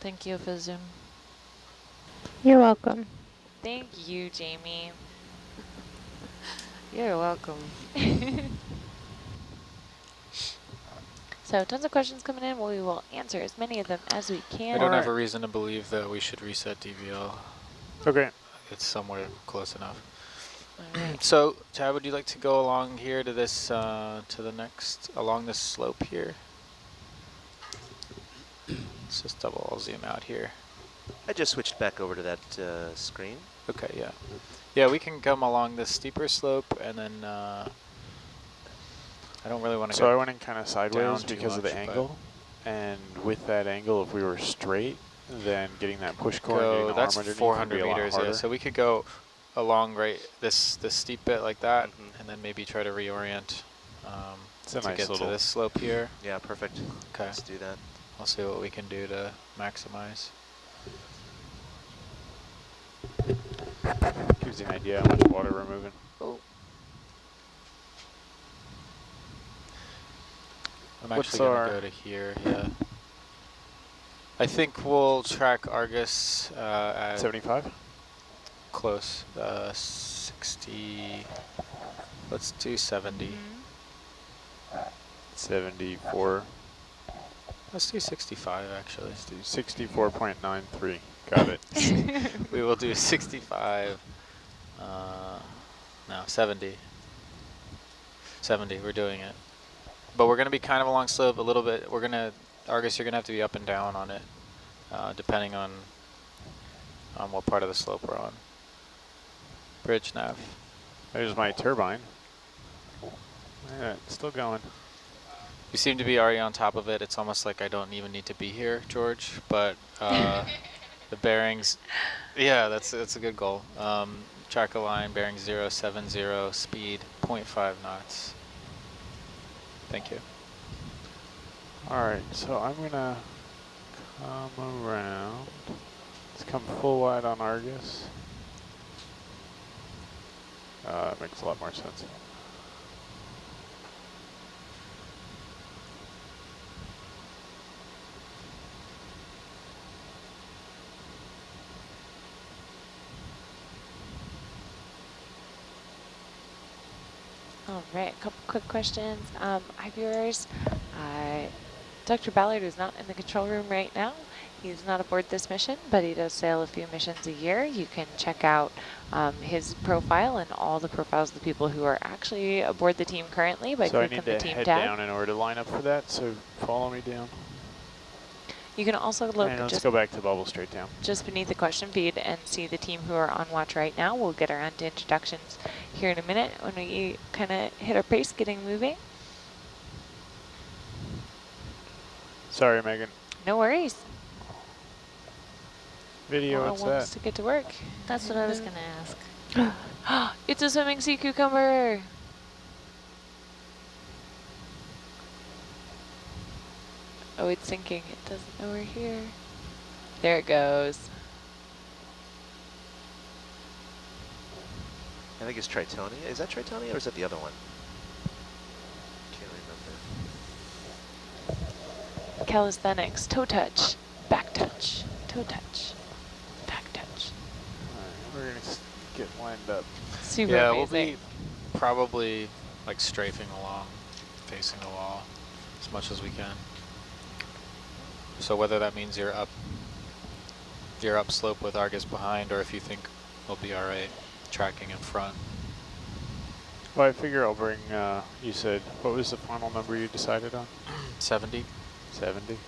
Thank you for Zoom. You're welcome. Thank you, Jamie. You're welcome. So tons of questions coming in. We will answer as many of them as we can. I don't have a reason to believe that we should reset DVL. Okay. It's somewhere close enough. Right. So, Chad, would you like to go along here to this, to the next, along this slope here? Let's just double zoom out here. I just switched back over to that screen. Okay, yeah. Yeah, we can come along this steeper slope and then, I don't really want to go. So I went in kind of sideways too because of much, the angle. And with that angle, if we were straight, then getting that push core and getting the that's arm underneath 400 would be a lot meters, harder. yeah. So we could go along this steep bit like that, and then maybe try to reorient It's a to nice get to little- this slope here. Yeah, perfect. Okay. Let's do that. I'll see what we can do to maximize. Gives you an idea how much water we're moving. Oh, I'm What's actually going our- to go to here, yeah. I think we'll track Argus at 75? close, 60, let's do 70. 74. Let's do 65 actually. Let's do 64.93. Got it. We will do 65, no, 70. 70, we're doing it. But we're going to be kind of along slope a little bit. We're going to, Argus, you're going to have to be up and down on it, depending on what part of the slope we're on. Bridge nav. There's my turbine. Yeah, it's still going. You seem to be already on top of it. It's almost like I don't even need to be here, George, but the bearings, yeah, that's a good goal. Track a line, bearing 070, speed 0.5 knots. Thank you. All right, so I'm gonna come around. Let's come full wide on Argus. That makes a lot more sense. all right. A couple quick questions. Hi, viewers. Dr. Ballard is not in the control room right now. He's not aboard this mission, but he does sail a few missions a year. You can check out his profile and all the profiles of the people who are actually aboard the team currently by So I clicking need the to team head tab. down in order to line up for that, so follow me down. You can also look And let's just go back to bubble straight down. just beneath the question feed and see the team who are on watch right now. We'll get around to introductions here in a minute when we kind of hit our pace getting moving. Sorry, Megan. No worries. Video, Laura what's wants that? to get to work. That's what I was going to ask. It's a swimming sea cucumber. Oh, it's sinking. It doesn't know we're here. There it goes. I think it's Tritonia. Is that Tritonia or is that the other one? Can't remember. Calisthenics, toe touch, back touch, toe touch, back touch. All right, we're gonna get lined up. Super Yeah, amazing. we'll be probably like strafing along, facing the wall as much as we can. So whether that means you're up slope with Argus behind, or if you think we'll be all right tracking in front. Well, I figure I'll bring, you said, what was the final number you decided on? 70. 70? You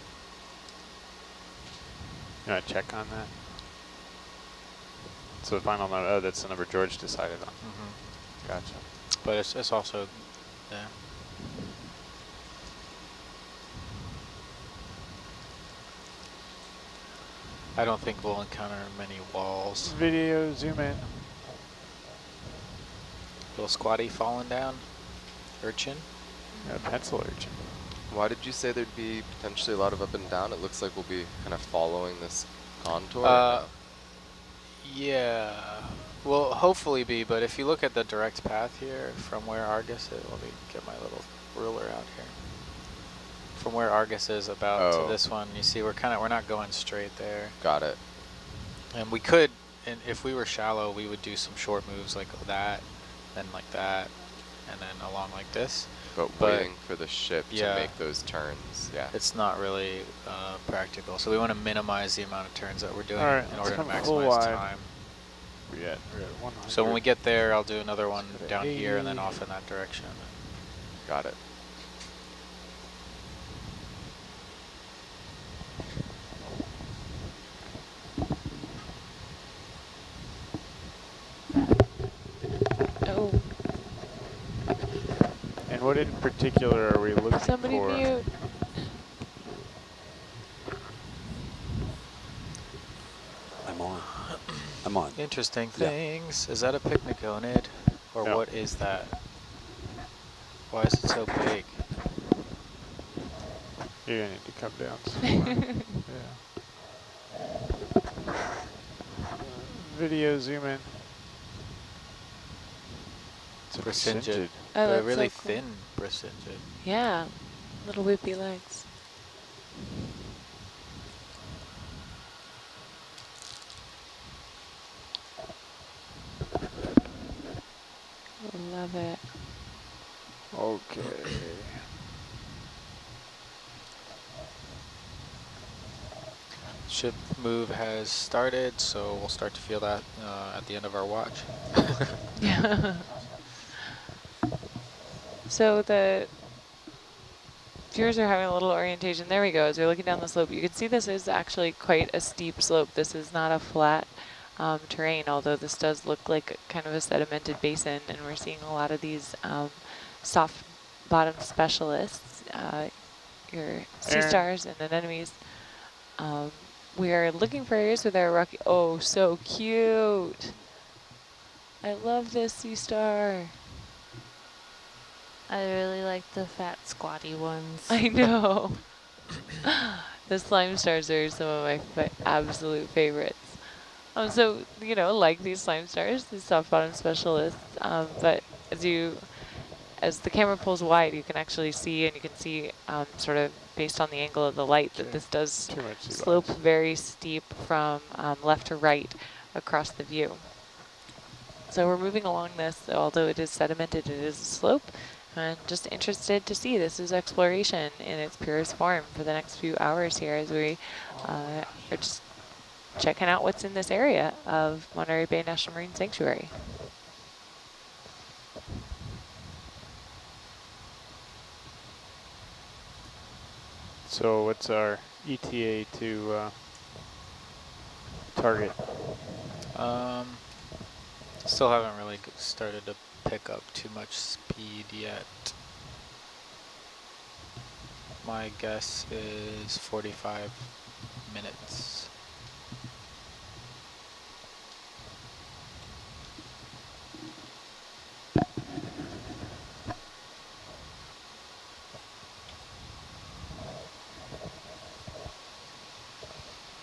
want to check on that? So the final number, oh, that's the number George decided on. Gotcha. But it's also there. I don't think we'll encounter many walls. Video, zoom in. Little squatty falling down. Urchin. Got a pencil urchin. Why did you say there'd be potentially a lot of up and down? It looks like we'll be kind of following this contour. Yeah, will hopefully be, but if you look at the direct path here from where Argus is, let me get my little ruler out here. from where Argus is about Oh. to this one, you see we're not going straight there. Got it. And we could, and if we were shallow, we would do some short moves like that, then like that, and then along like this. But waiting for the ship yeah, to make those turns, yeah. it's not really practical. So we want to minimize the amount of turns that we're doing All right, in let's order to come full maximize wide. time. We're at 100. So when we get there, I'll do another one Let's go to down here and then 80. off in that direction. Got it. Oh, And what in particular are we looking somebody for? mute. I'm on. I'm on. Interesting Yeah. things. Is that a picniconid? Or No. what is that? Why is it so big? You're gonna need to come down some more. Yeah. Video zoom in. It's a Bracingid. bracingid. Oh, They're that's really so cool. thin bracingid. Yeah, little whippy legs. Love it. Okay. Ship move has started, so we'll start to feel that at the end of our watch. Yeah. So the viewers are having a little orientation. There we go. As we're looking down the slope, you can see this is actually quite a steep slope. This is not a flat terrain, although this does look like kind of a sedimented basin, and we're seeing a lot of these soft bottom specialists, your sea Aaron. stars and anemones. We are looking for areas with our rocky, oh, so cute. I love this sea star. I really like the fat squatty ones. I know. The slime stars are some of my absolute favorites. So, you know, like these slime stars, these soft bottom specialists, but as the camera pulls wide, you can actually see, and you can see sort of based on the angle of the light, that Okay. this does Too much sea slope lice. very steep from left to right across the view. So we're moving along this, although it is sedimented, it is a slope. And just interested to see, this is exploration in its purest form for the next few hours here as we are just checking out what's in this area of Monterey Bay National Marine Sanctuary. So what's our ETA to target? Still haven't really started to pick up too much speed yet. My guess is 45 minutes.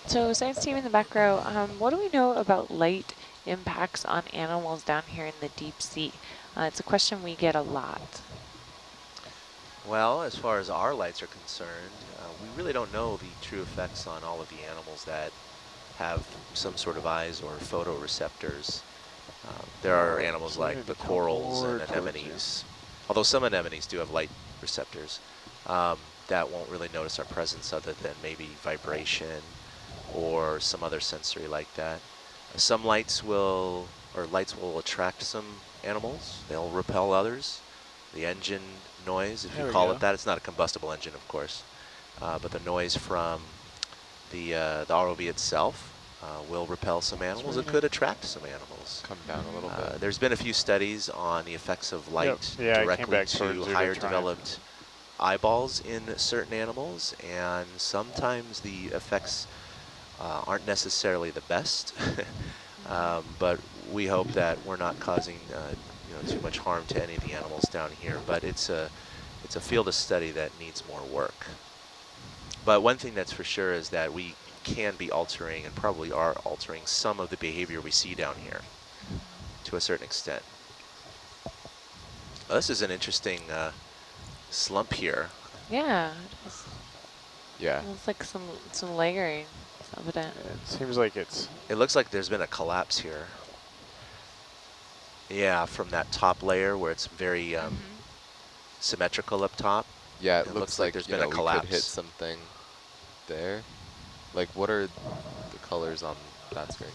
So science team in the back row, what do we know about light impacts on animals down here in the deep sea? It's a question we get a lot. Well, as far as our lights are concerned, we really don't know the true effects on all of the animals that have some sort of eyes or photoreceptors. There are animals like the corals and anemones, although some anemones do have light receptors, that won't really notice our presence other than maybe vibration or some other sensory like that. Some lights will attract some animals. They'll repel others. The engine noise, if There you we call go. it that, it's not a combustible engine, of course, but the noise from the ROV itself will repel some animals. It could attract some animals. Come down a little bit. There's been a few studies on the effects of light Yeah, I came directly back towards to you to higher try and- developed eyeballs in certain animals, and sometimes the effects aren't necessarily the best, but we hope that we're not causing too much harm to any of the animals down here. But it's a field of study that needs more work. But one thing that's for sure is that we can be altering, and probably are altering, some of the behavior we see down here to a certain extent. Well, this is an interesting slump here. Yeah, it is. Yeah. Looks like some layering. It's evident. It seems like it's... It looks like there's been a collapse here. Yeah, from that top layer where it's very symmetrical up top. Yeah, it looks like there's you been know, a we collapse. could hit something there. Like, what are the colors on that screen?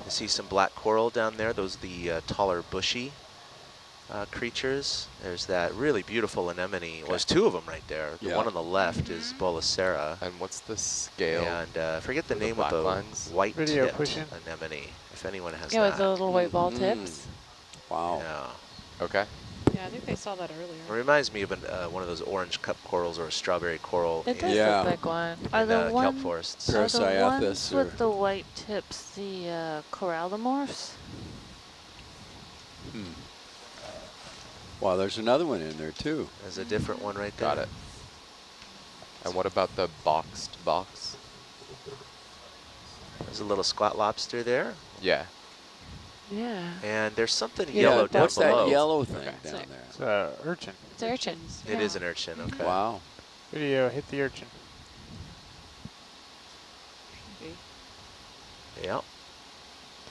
You see some black coral down there. Those are the taller, bushy creatures. There's that really beautiful anemone. Well, there's two of them right there. The one on the left is Bolacera. And what's the scale? And I forget the for name black of the lines? white-tipped anemone, if anyone has Yeah, that. with the little white ball tips. Wow. Yeah. Okay. Yeah, I think they saw that earlier. It reminds me of one of those orange cup corals or a strawberry coral It does Yeah. look like one. Are in the kelp one, forests. are the Paracyathus ones or- with the white tips the corallimorphs? Wow, there's another one in there too. There's a different one right there. Got it. And what about the boxed box? There's a little squat lobster there. Yeah. Yeah. And there's something Yeah, yellow down what's below. that yellow thing Okay. down there? It's an urchin. It's urchins. It is an urchin, okay. Wow. Video, hit the urchin. Yep.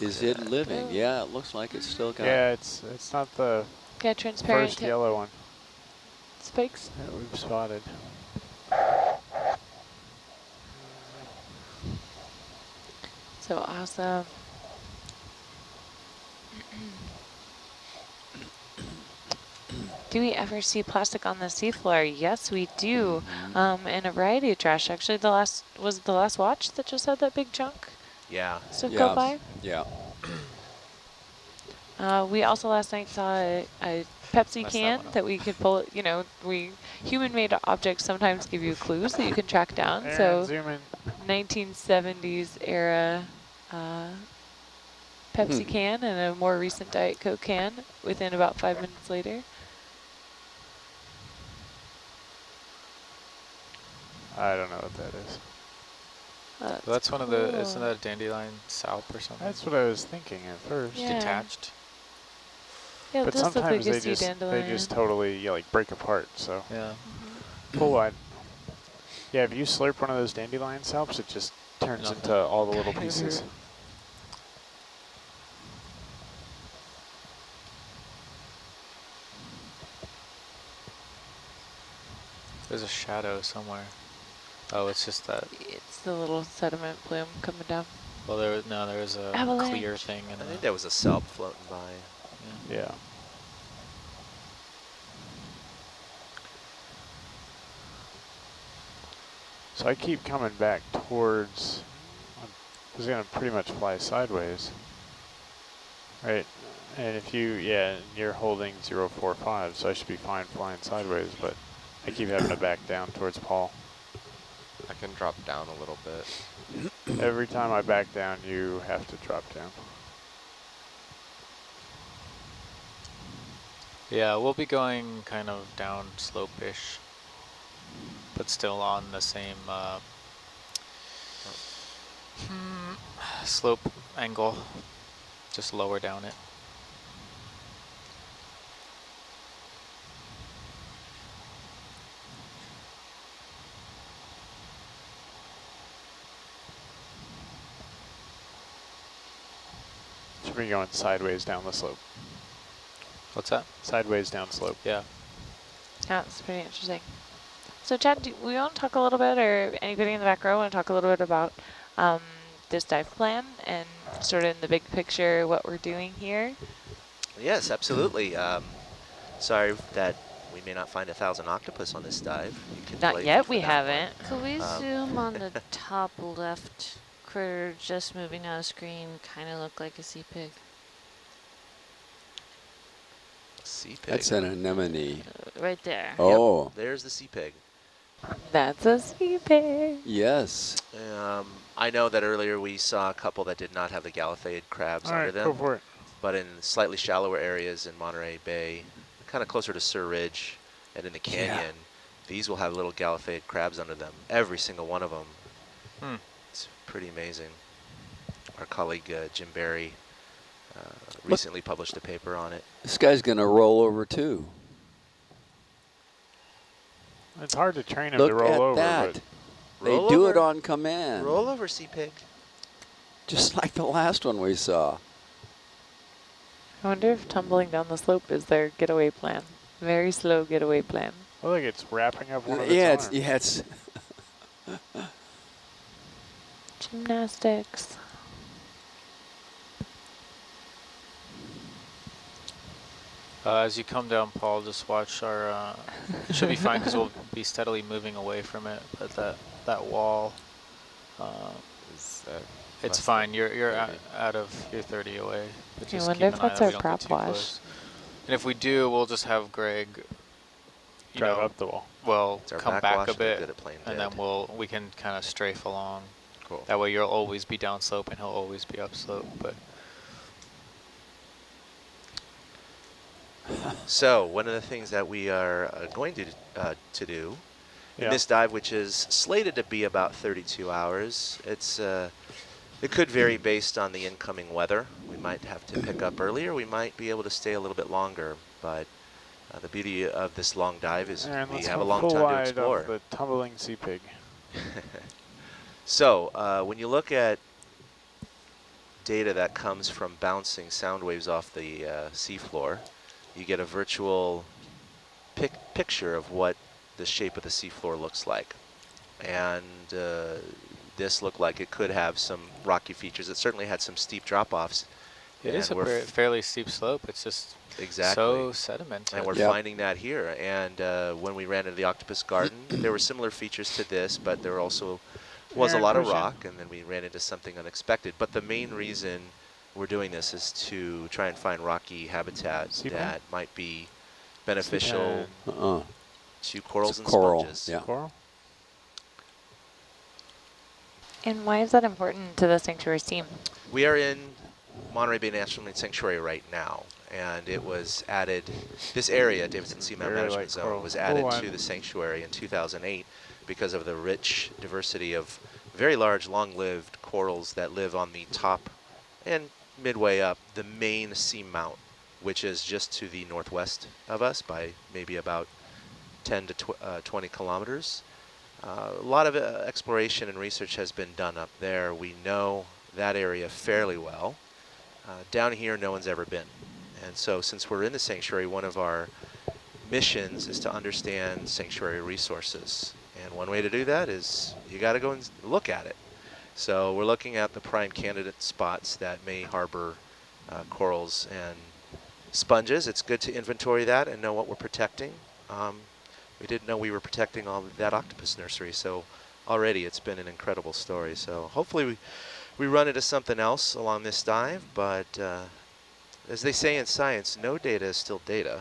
Is it living? Yeah, it looks like it's still got... Yeah, it's not the Okay, transparent first tip yellow one spikes. that we've spotted. So awesome. Do we ever see plastic on the seafloor? Yes, we do. In a variety of trash. Actually, was the last watch that just had that big chunk Yeah. stuff Yeah. go by. Yeah. We also last night saw a Pepsi Messed that can one up. that we could pull. You know, human-made objects sometimes give you clues that you can track down. Aaron, So zoom in. 1970s era Pepsi can and a more recent Diet Coke can within about 5 minutes later. I don't know what that is. That's one of the, isn't that a dandelion salp or something? That's what I was thinking at first. Yeah. Detached? Yeah, it But does look like sometimes a they sea just dandelion. totally like break apart. So Yeah. full wide. Yeah, if you slurp one of those dandelion salps, it just turns into all the little pieces. There's a shadow somewhere. Oh, it's just that. It's the little sediment plume coming down. Well, there was a clear Avalanche. thing. In I think the, there was a salp floating by. Yeah. So I keep coming back towards, I was going to pretty much fly sideways. Right, and if you're holding 045, so I should be fine flying sideways, but I keep having to back down towards Paul. I can drop down a little bit. Every time I back down, you have to drop down. yeah, we'll be going kind of down slope-ish, but still on the same slope angle, just lower down it. Should be going sideways down the slope. What's that? Sideways down slope. Yeah. Yeah, it's pretty interesting. So Chad, do we want to talk a little bit, or anybody in the back row want to talk a little bit about this dive plan and sort of in the big picture what we're doing here? Yes, absolutely. Sorry that we may not find 1,000 octopus on this dive. You can Not blame yet, me for we that haven't. Could we zoom on the top left critter just moving out of screen? Kind of look like a sea pig. Sea pig. That's an anemone. Right there. Oh, There's the sea pig. That's a sea pig. yes. I know that earlier we saw a couple that did not have the Galatheid crabs All under right, them, go for it. but in slightly shallower areas in Monterey Bay, kind of closer to Sur Ridge and in the canyon, these will have little Galatheid crabs under them. Every single one of them. It's pretty amazing. Our colleague Jim Barry recently published a paper on it. This guy's going to roll over too. It's hard to train him Look to roll at over, that. but They Roll do it over. on command. Roll over, Sea Pig. Just like the last one we saw. I wonder if tumbling down the slope is their getaway plan. Very slow getaway plan. I think it's wrapping up one of Yeah, its it's arms. Gymnastics. As you come down, Paul, just watch our, it should be fine because we'll be steadily moving away from it, but that wall, Is it's less fine. than You're 30? out of, you're 30 away. But I just wonder keep if an eye that's that our we don't prop get too wash. close. And if we do, we'll just have Greg, you Drive know, up the wall. well, It's our come back backwash, a they're bit, good at playing and dead. then we can kind of strafe along. Cool. That way you'll always be downslope and he'll always be upslope. But So one of the things that we are going to do in this dive, which is slated to be about 32 hours, it could vary based on the incoming weather. We might have to pick up earlier. We might be able to stay a little bit longer, but the beauty of this long dive is And we let's have a go long full time to wide explore. of the tumbling sea pig. So when you look at data that comes from bouncing sound waves off the seafloor, you get a virtual picture of what the shape of the seafloor looks like. And this looked like it could have some rocky features. It certainly had some steep drop-offs. it is a fairly steep slope. It's just so sedimented. And we're finding that here. And when we ran into the octopus garden, there were similar features to this, but there also was a lot of rock, and then we ran into something unexpected. But the main reason we're doing this is to try and find rocky habitat that might be beneficial to corals and sponges. Yeah. Coral? And why is that important to the sanctuary team? We are in Monterey Bay National Marine Sanctuary right now, and it was added, this area, Davidson Seamount Management Zone, was added to the sanctuary in 2008 because of the rich diversity of very large, long-lived corals that live on the top and midway up the main seamount, which is just to the northwest of us by maybe about 10 to 20 kilometers. A lot of exploration and research has been done up there. We know that area fairly well. Down here, no one's ever been. And so since we're in the sanctuary, one of our missions is to understand sanctuary resources. And one way to do that is you got to go and look at it. So we're looking at the prime candidate spots that may harbor corals and sponges. It's good to inventory that and know what we're protecting. We didn't know we were protecting all that octopus nursery, so already it's been an incredible story. So hopefully we run into something else along this dive, but as they say in science, no data is still data.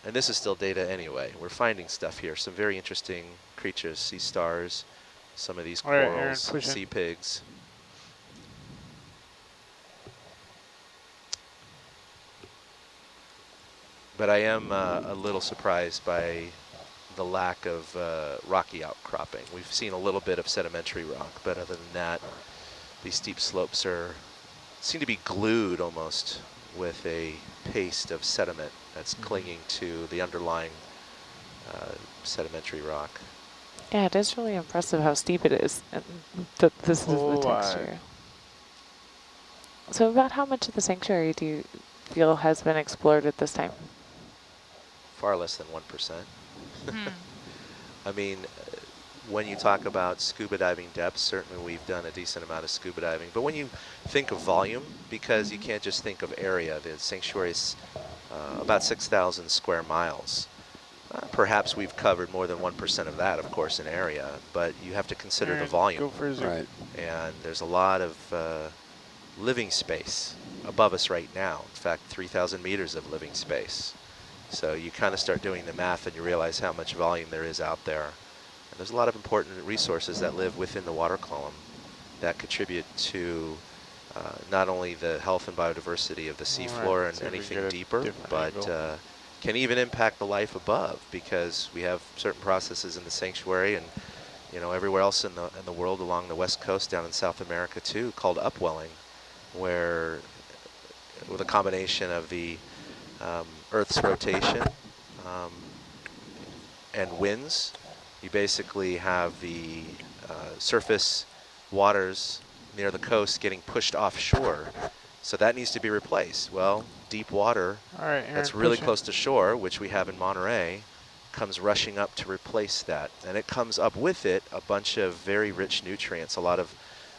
And this is still data anyway. We're finding stuff here, some very interesting creatures, sea stars, some of these corals, sea pigs. But I am a little surprised by the lack of rocky outcropping. We've seen a little bit of sedimentary rock, but other than that, these steep slopes seem to be glued almost with a paste of sediment that's clinging to the underlying sedimentary rock. Yeah, it is really impressive how steep it is, and that this is the texture. So about how much of the sanctuary do you feel has been explored at this time? Far less than 1%. I mean, when you talk about scuba diving depth, certainly we've done a decent amount of scuba diving. But when you think of volume, because you can't just think of area, the sanctuary is about 6,000 square miles. Perhaps we've covered more than 1% of that, of course, in area, but you have to consider the volume. Right. And there's a lot of living space above us right now. In fact, 3,000 meters of living space. So you kind of start doing the math and you realize how much volume there is out there. And there's a lot of important resources that live within the water column that contribute to not only the health and biodiversity of the seafloor and anything deeper, but can even impact the life above, because we have certain processes in the sanctuary and everywhere else in the world along the west coast down in South America too, called upwelling, where with a combination of the Earth's rotation and winds, you basically have the surface waters near the coast getting pushed offshore. So that needs to be replaced. Well, deep water All right, Aaron, that's really push in. close to shore, which we have in Monterey, comes rushing up to replace that. And it comes up with it a bunch of very rich nutrients, a lot of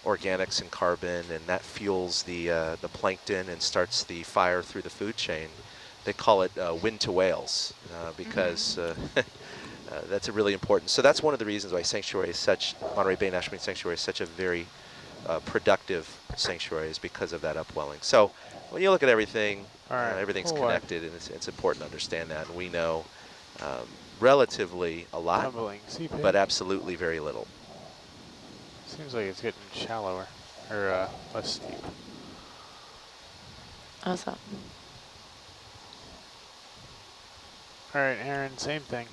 organics and carbon, and that fuels the plankton and starts the fire through the food chain. They call it wind to whales because that's a really important. So that's one of the reasons why sanctuary is such, Monterey Bay National Marine Sanctuary is such a very productive sanctuary, is because of that upwelling. So when you look at everything, everything's connected, and it's important to understand that. And we know relatively a lot, but absolutely very little. Seems like it's getting shallower, or less steep. Awesome. All right, Aaron, same thing.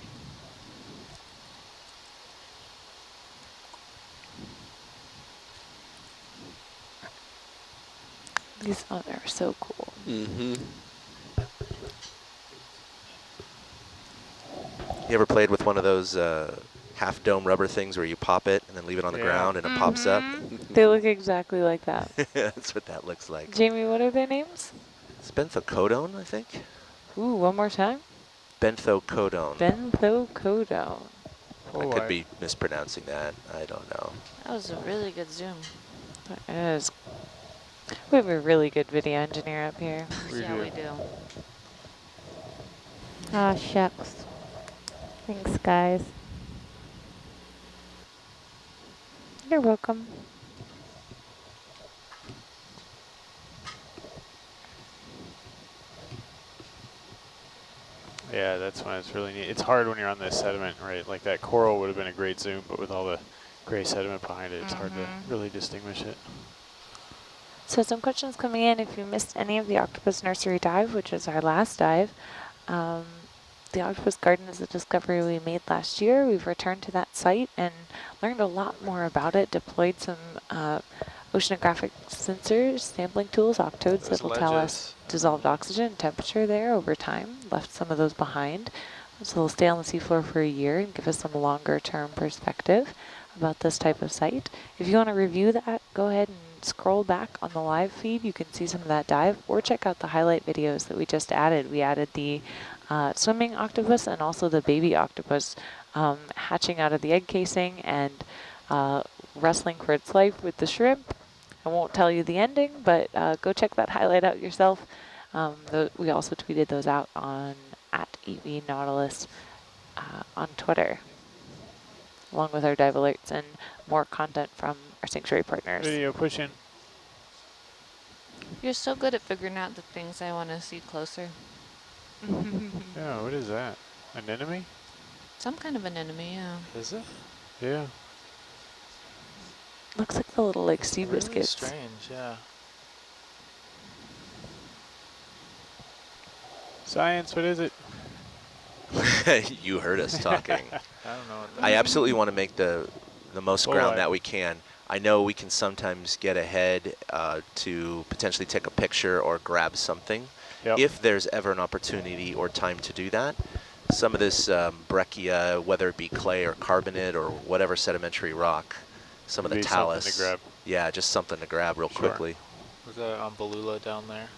These are so cool. Mm-hmm. You ever played with one of those half dome rubber things where you pop it and then leave it on the ground and it pops up? They look exactly like that. That's what that looks like. Jamie, what are their names? It's benzocodone, I think. Ooh, one more time. Benzocodone. Benzocodone. I could be mispronouncing that. I don't know. That was a really good zoom. That is. We have a really good video engineer up here. We Yeah, do. we do. Ah, shucks. Thanks, guys. You're welcome. Yeah, that's when it's really neat. It's hard when you're on this sediment, right? Like that coral would have been a great zoom, but with all the gray sediment behind it, it's hard to really distinguish it. So some questions coming in. If you missed any of the Octopus Nursery dive, which is our last dive, the Octopus Garden is a discovery we made last year. We've returned to that site and learned a lot more about it, deployed some oceanographic sensors, sampling tools, octodes that will tell us dissolved oxygen temperature there over time, left some of those behind. So they'll stay on the seafloor for a year and give us some longer term perspective about this type of site. If you want to review that, go ahead and scroll back on the live feed. You can see some of that dive, or check out the highlight videos that we just added. We added the swimming octopus and also the baby octopus hatching out of the egg casing and wrestling for its life with the shrimp. I won't tell you the ending, but go check that highlight out yourself. We also tweeted those out on @EVNautilus on Twitter, along with our dive alerts and more content from our sanctuary partners. Video push in. You're so good at figuring out the things I want to see closer. Yeah, what is that? An enemy? Some kind of an enemy, yeah. Is it? Yeah. Looks like the little like sea Really biscuits. strange, yeah. Science, what is it? You heard us talking. I don't know. I absolutely want to make the most ground that we can. I know we can sometimes get ahead to potentially take a picture or grab something. Yep. If there's ever an opportunity or time to do that. Some of this breccia, whether it be clay or carbonate or whatever sedimentary rock, some of the talus. Something to grab. Yeah, just something to grab real quickly. Was that on Beluga down there?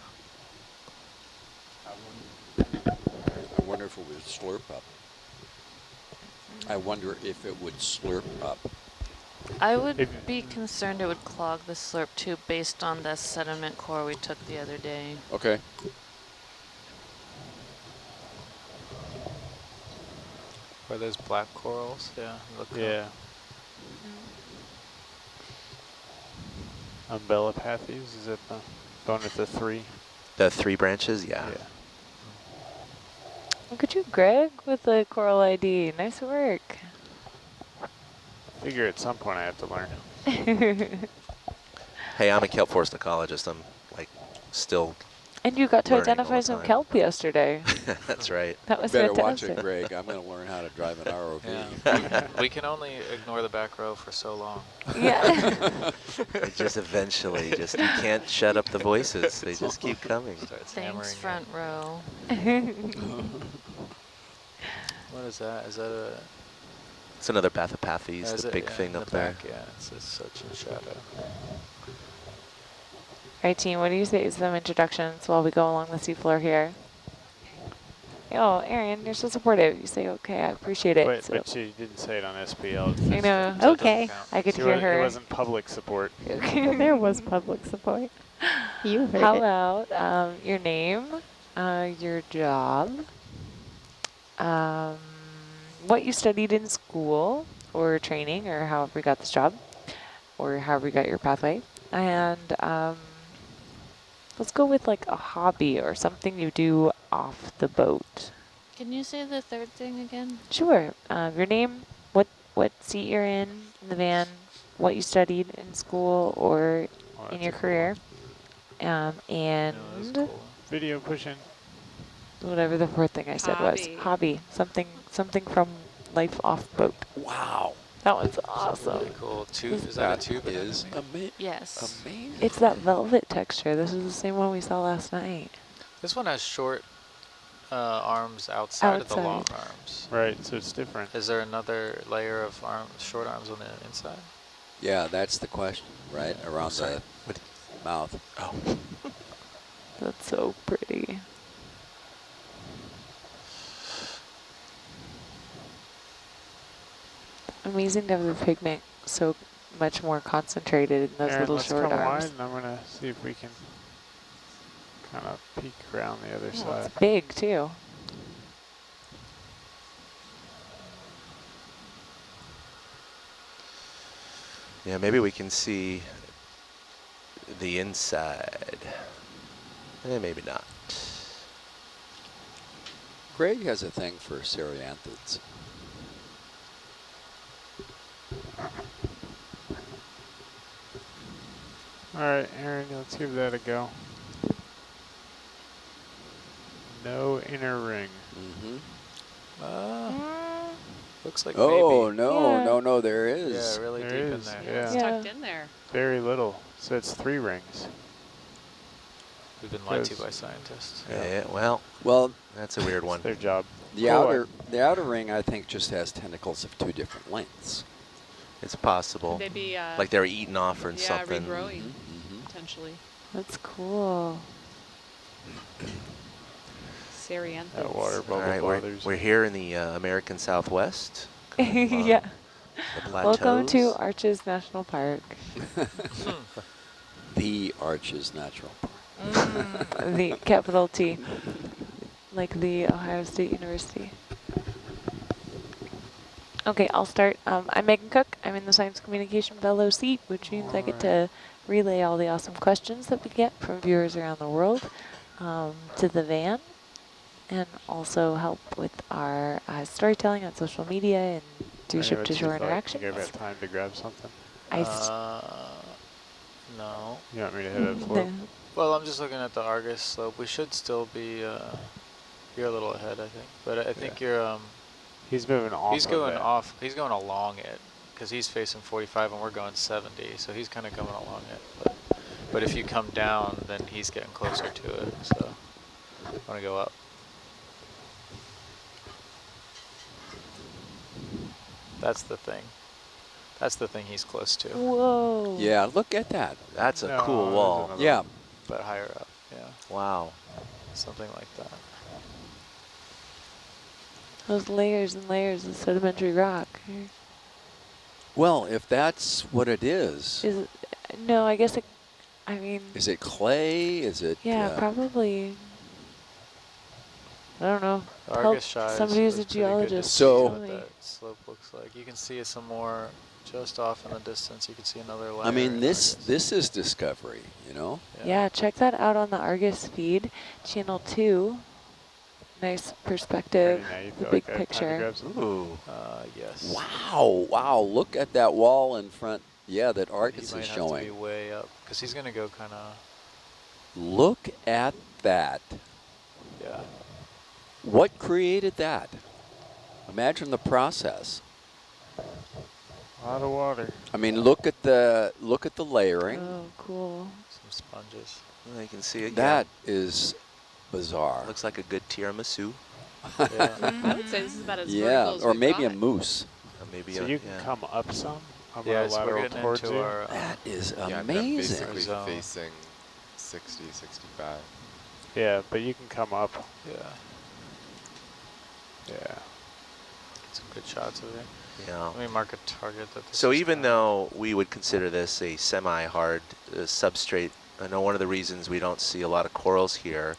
I wonder if it would slurp up. I wonder if it would slurp up. I would be concerned it would clog the slurp tube based on the sediment core we took the other day. Okay. Are those black corals? Yeah. Look Yeah. Umbellapathes, is it the one with the three? The 3 branches, yeah. Look at you, Greg, with the coral ID. Nice work. I figure at some point I have to learn. Hey, I'm a kelp forest ecologist. I'm like still. And you got to learning all identify the some time. kelp yesterday. That's right. That was Better watch fantastic. it, Greg. I'm going to learn how to drive an ROV. Yeah. We can only ignore the back row for so long. Yeah. It just eventually, you can't shut up the voices. They just keep coming. Starts Thanks, hammering front row. What is that? Is that a... It's another Bathypathes, is the it? big Yeah, thing in up the there. back, yeah, it's such in shadow. All right, team, what do you say is some introductions while we go along the seafloor here? Oh, Aaron, you're so supportive. You say, okay, I appreciate it. But, So, but she didn't say it on SPL. It's I just- know. So it doesn't Okay. count. I could She hear wa- her. It wasn't public support. There was public support. You heard How it. about your name, your job, what you studied in school or training or however you got this job or however you got your pathway, and let's go with like a hobby or something you do off the boat. Can you say the third thing again? Sure. Your name, what seat you're in the van, what you studied in school or Oh, in that's your a cool career, No, that was and cool. one. Video pushing. whatever the fourth thing I said was. Hobby. Hobby. Something from life off boat. Wow. That one's Something awesome. really cool. Tube, is that a tube? is Yes. amazing. It's that velvet texture. This is the same one we saw last night. This one has short arms outside of the long Outside. arms. Right, so it's different. Is there another layer of short arms on the inside? Yeah, that's the question, right? Around Sorry. the What- mouth. Oh, That's so pretty. Amazing to have the pigment so much more concentrated in those Aaron, little let's short come arms. wide, and I'm gonna see if we can kind of peek around the other Oh, side. it's big too. yeah, maybe we can see the inside. Maybe not. Greg has a thing for cereanthids. All right, Aaron, let's give that a go. No inner ring. Mm-hmm. Looks like Oh, maybe. no, Yeah. no, there is. Yeah, really There deep is, in there. yeah. It's tucked in there. Very little. So it's 3 rings. We've been lied to Because- by scientists. Yeah, well, Well, that's a weird one. It's their job. the Cool. outer ring, I think, just has tentacles of 2 different lengths. It's possible. Could they be Like they're eating off or yeah, something. regrowing Mm-hmm. potentially. That's cool. Cereanthids. That water All bubble right, bothers we're me. here in the American Southwest. coming from, Yeah. The Welcome to plateaus. Arches National Park. The Arches Natural Park. The capital T, like the Ohio State University. Okay, I'll start. I'm Megan Cook. I'm in the Science Communication Fellow seat, which means I get to relay all the awesome questions that we get from viewers around the world to the van, and also help with our storytelling on social media and through Any of ship-to-shore you thought interactions. You have time to grab something? No. You want me to hit it float? No. Well, I'm just looking at the Argus slope. We should still be, you're a little ahead, I think. But I think you're, He's moving off. he's of going it. off, he's going along it, because he's facing 45 and we're going 70, so he's kind of going along it. But if you come down, then he's getting closer to it, so I want to go up. That's the thing. That's the thing he's close to, Whoa. Yeah, look at that. That's a No, cool there's wall. another Yeah. but higher up, yeah, Wow. something like that. Those layers and layers of sedimentary rock. Well, if that's what it is Is it, no, I guess I mean, it clay? Is it? yeah, probably. I don't know. The Help Argus shy somebody who's is a pretty good to geologist. see So- what that slope looks like. You can see some more just off in the distance. You can see another layer. I mean, in this Argus. is discovery, you know? Yeah, check that out on the Argus feed, channel 2. Nice perspective, Now you the feel big like I have time to picture. grab something? Ooh. Yes. Wow, wow, look at that wall in front. Yeah, that He Argus might is have to be showing. way up because he's gonna go kind of. Look at that. Yeah. What created that? Imagine the process. A lot of water. I mean, look at the layering. Oh, cool. Some sponges. Well, you can see it. That is bizarre. Yeah. Looks like a good tiramisu. Yeah. I would say this is about as Yeah, vertical as or we've maybe a got. moose. Maybe So you can yeah. come up some. I'm Yeah, gonna so we're lateral getting towards into you. our That is Yeah, I'm amazing. basically Zone. facing 60, 65. Yeah, but you can come up. yeah. Yeah. Get some good shots of it. Yeah. Let me mark a target that this So is even kind though we would consider this a semi-hard substrate, I know one of the reasons we don't see a lot of corals here,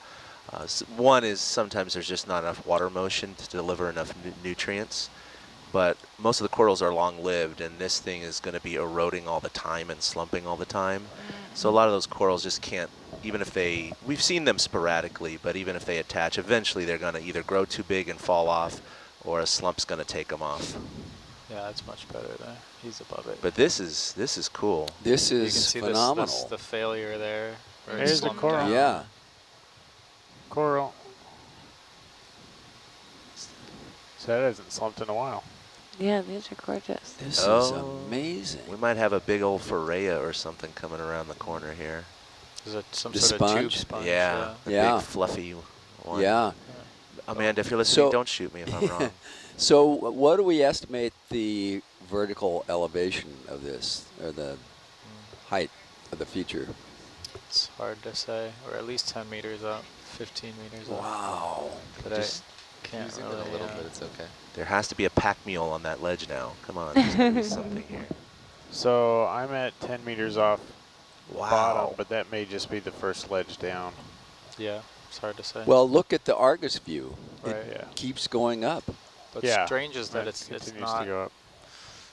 one is sometimes there's just not enough water motion to deliver enough nutrients, but most of the corals are long-lived, and this thing is going to be eroding all the time and slumping all the time. So a lot of those corals just can't, even if they, we've seen them sporadically, but even if they attach, eventually they're going to either grow too big and fall off, or a slump's going to take them off. yeah, it's much better there. He's above it. But this is cool. This you can is see phenomenal. this the failure there. Where it There's the slumped coral. down. Yeah. Coral. So that hasn't slumped in a while. Yeah, these are gorgeous. This is Oh. amazing. We might have a big old Ferrea or something coming around the corner here. Is it some The sort of tube sponge? sponge? Yeah, a Yeah. big fluffy one. Yeah. Amanda, if you're listening, So- don't shoot me if I'm wrong. So what do we estimate the vertical elevation of this, or the height of the feature? It's hard to say. Or at least 10 meters up, 15 meters up. Wow. But Just I can't Using really, it a little bit, it's okay. There has to be a pack mule on that ledge now. Come on, there's got to be something here. So I'm at 10 meters off Wow. bottom, but that may just be the first ledge down. Yeah, it's hard to say. Well, look at the Argus view. Right. It Yeah. keeps going up. What's Yeah. strange is that That it's continues not, to go up.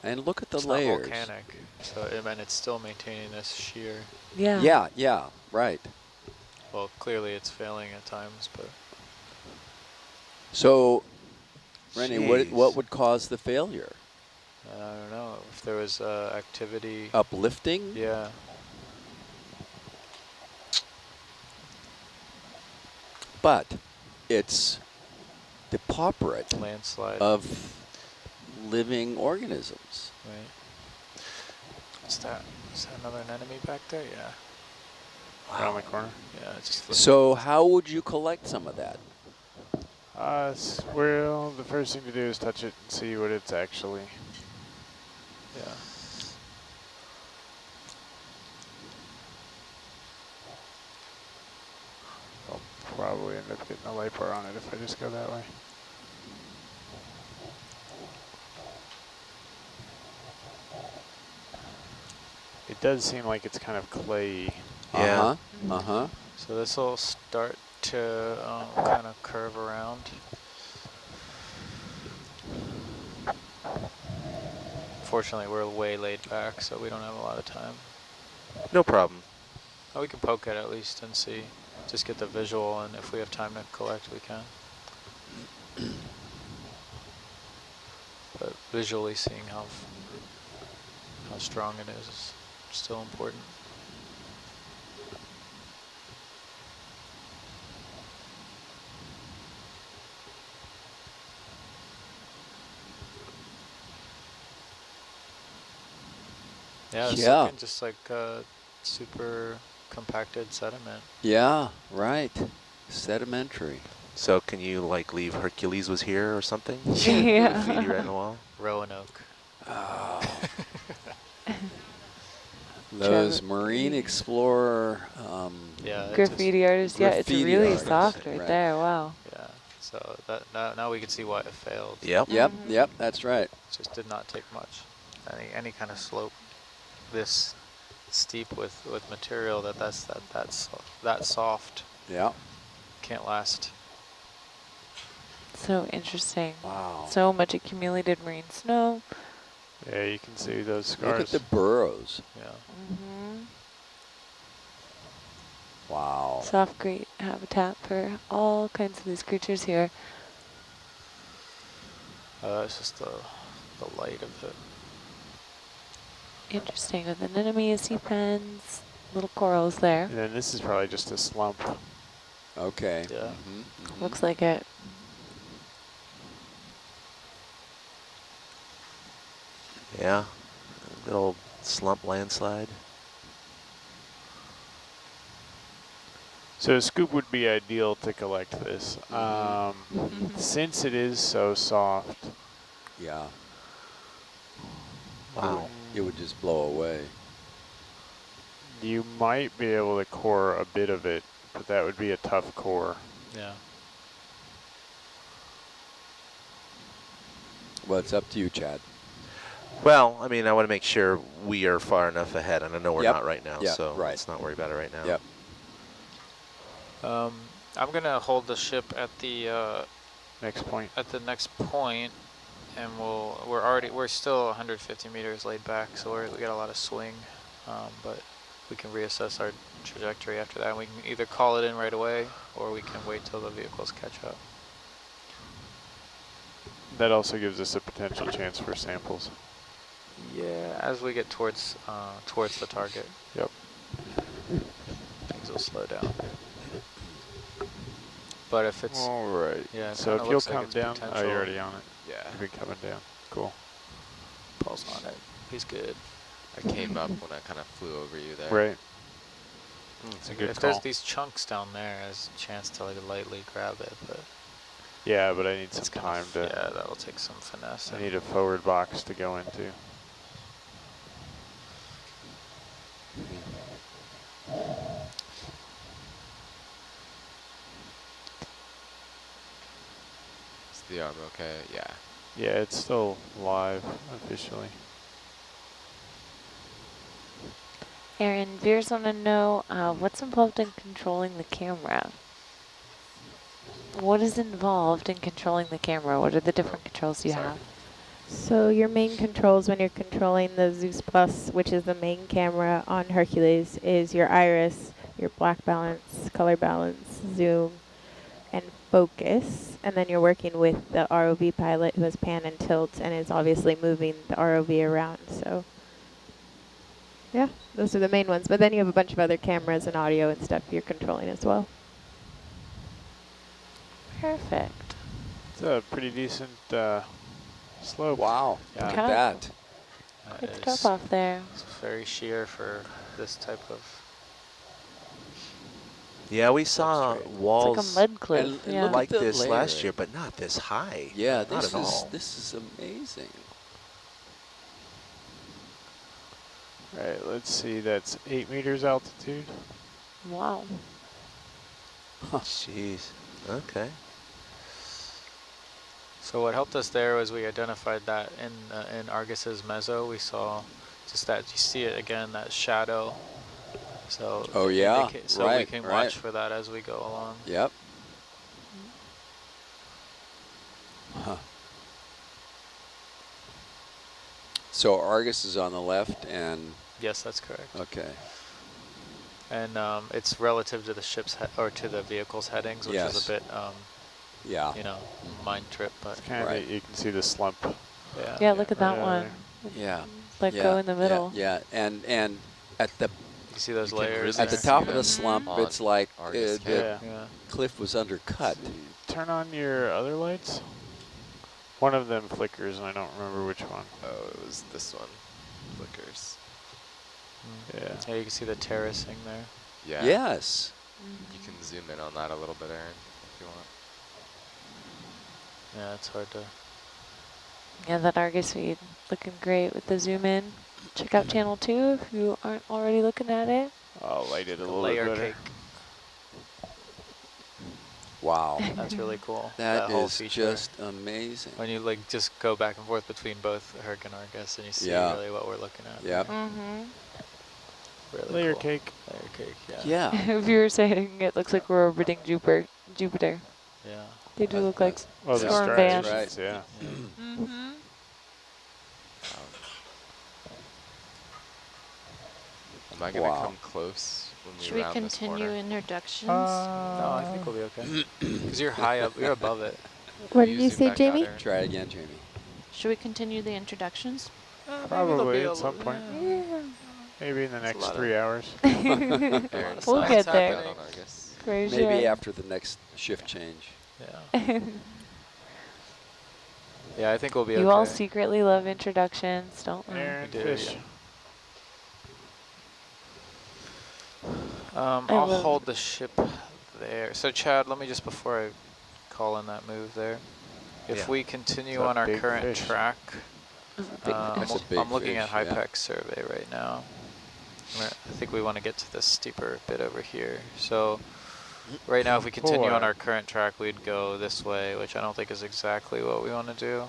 And look at the it's layers. not volcanic. So, and it's still maintaining this shear. Yeah. Yeah, yeah, right. Well, clearly it's failing at times, but So, Rennie, Jeez. what would cause the failure? I don't know if there was activity. Uplifting? Yeah. But it's depauperate Landslide. of living organisms. Right. What's that? Is that another anemone back there? Yeah. Around the corner. Yeah, it's just flipped. So how would you collect some of that? Well, the first thing to do is touch it and see what it's actually. Yeah. I'll probably end up getting a light bar on it if I just go that way. It does seem like it's kind of clayey. Yeah. Uh-huh. Uh-huh. So this will start to kind of curve around. Fortunately, we're way laid back, so we don't have a lot of time. No problem. Oh, we can poke it at least and see. Just get the visual, and if we have time to collect, we can. But visually seeing how strong it is still important. Yeah, it's Yeah. looking just like super compacted sediment. Yeah, right. Sedimentary. So can you like leave Hercules was here or something? Yeah. Graffiti right in the wall? Roanoke. Oh. Those Marine Explorer, Yeah. it just- Graffiti artist. Yeah, it's Graffiti really artist, soft right right. there. Wow. Yeah. So that now we can see why it failed. Yep. yep, yep, that's right. It just did not take much. Any kind of slope this steep with material that soft Yeah. can't last. So interesting. Wow. So much accumulated marine snow. Yeah, you can see those Look at scars. the burrows. Yeah. Mm-hmm. Wow. Soft, great habitat for all kinds of these creatures here. It's just the light of it. Interesting. With anemones, sea pens, little corals there. And then this is probably just a slump. Okay. Yeah. Mhm, Looks like it. Yeah. Good old slump landslide. So a scoop would be ideal to collect this. Since it is so soft. Yeah. Wow. It would just blow away. You might be able to core a bit of it, but that would be a tough core. Yeah. Well, it's up to you, Chad. Well, I mean, I want to make sure we are far enough ahead, and I know we're Yep. not right now, Yep, so right. let's not worry about it right now. Yep. I'm gonna hold the ship at the Next point. at the next point, and we're still 150 meters laid back, so we got a lot of swing, but we can reassess our trajectory after that. And we can either call it in right away, or we can wait till the vehicles catch up. That also gives us a potential chance for samples. Yeah, as we get towards the target. Yep. Things will slow down. But if it's All right. yeah, it So if kinda you'll looks like come it's down, oh, potential. you're already on it. Yeah, You've been coming down. Cool. Paul's on it. He's good. I came up when I kind of flew over you there. Right. It's a good if call. there's these chunks down there, there's a chance to like lightly grab it, but Yeah, but I need some it's time to. yeah, that will take some finesse. I need a forward box to go into. Is the arm okay? Yeah. Yeah, it's still live officially. Aaron, viewers want to know what's involved in controlling the camera. What is involved in controlling the camera? What are the different controls you have? So your main controls when you're controlling the Zeus Plus, which is the main camera on Hercules, is your iris, your black balance, color balance, zoom, and focus. And then you're working with the ROV pilot who has pan and tilt and is obviously moving the ROV around. So yeah, those are the main ones. But then you have a bunch of other cameras and audio and stuff you're controlling as well. Perfect. It's a pretty decent slope. Wow. Yeah. Look Okay. at that. Good It's stuff off there. very sheer for this type of. Yeah, we saw great. walls It's like a mud cliff. And Yeah. look like at the this last layering. year, but not this high. Yeah, not at all. this is amazing. All right, let's see. That's 8 meters altitude. Wow. Jeez. Okay. So what helped us there was we identified that in Argus's meso, we saw just that, you see it again, that shadow. So Oh, yeah, so we right, can right. watch for that as we go along. Yep. Huh. So Argus is on the left, and Yes, that's correct. okay. And it's relative to the ship's or to the vehicle's headings, which Yes. is a bit, Yeah. you know, mind trip, but Kind of, Right. you can see the slump. yeah. Yeah, look at that Right one. Yeah. Let yeah, go in the middle. Yeah, and at the You see those You can layers really at the there? top of Yeah. the slump, On it's like Argus, the yeah. Yeah. cliff was undercut. Turn on your other lights. One of them flickers, and I don't remember which one. Oh, it was this one. Flickers. Yeah. Yeah, you can see the terracing there. Yeah. Yes. You can zoom in on that a little bit, Aaron, if you want. Yeah, it's hard to. Yeah, that Argus feed looking great with the zoom in. Check out channel 2 if you aren't already looking at it. I'll light it a The little layer bit better. cake. Wow. That's really cool. That whole is feature. just amazing. When you like just go back and forth between both Herc and Argus, and you see Yeah. really what we're looking at. Yep. Mm-hmm. Really Layer cool. cake. Layer cake. Yeah. Yeah. If you were saying it looks like we're orbiting Jupiter. Yeah. They do look like Well, the storm bands. striations, Right. yeah. Mm-hmm. Am I gonna Wow. come close when we Should we round this continue corner? introductions? No, I think we'll be okay. Because you're high up, you're above it. What Can did you zoom say, back out, Jamie? Aaron? Try again, Jamie. Should we continue the introductions? Probably at some point. Maybe in the It's a next lot 3 hours. Aaron, We'll side get tap there. out on Argus. For Maybe sure. after the next shift change. Yeah. Yeah, I think we'll be okay. You all secretly love introductions, don't we? Aaron, do, fish. I I'll love- hold the ship there. So Chad, let me just, before I call in that move there, if Yeah. we continue It's a on our big current fish. track, That's a big I'm looking at fish, yeah. HYPEX survey right now. I think we want to get to this steeper bit over here. So right now, if we continue on Boy. our current track, we'd go this way, which I don't think is exactly what we want to do.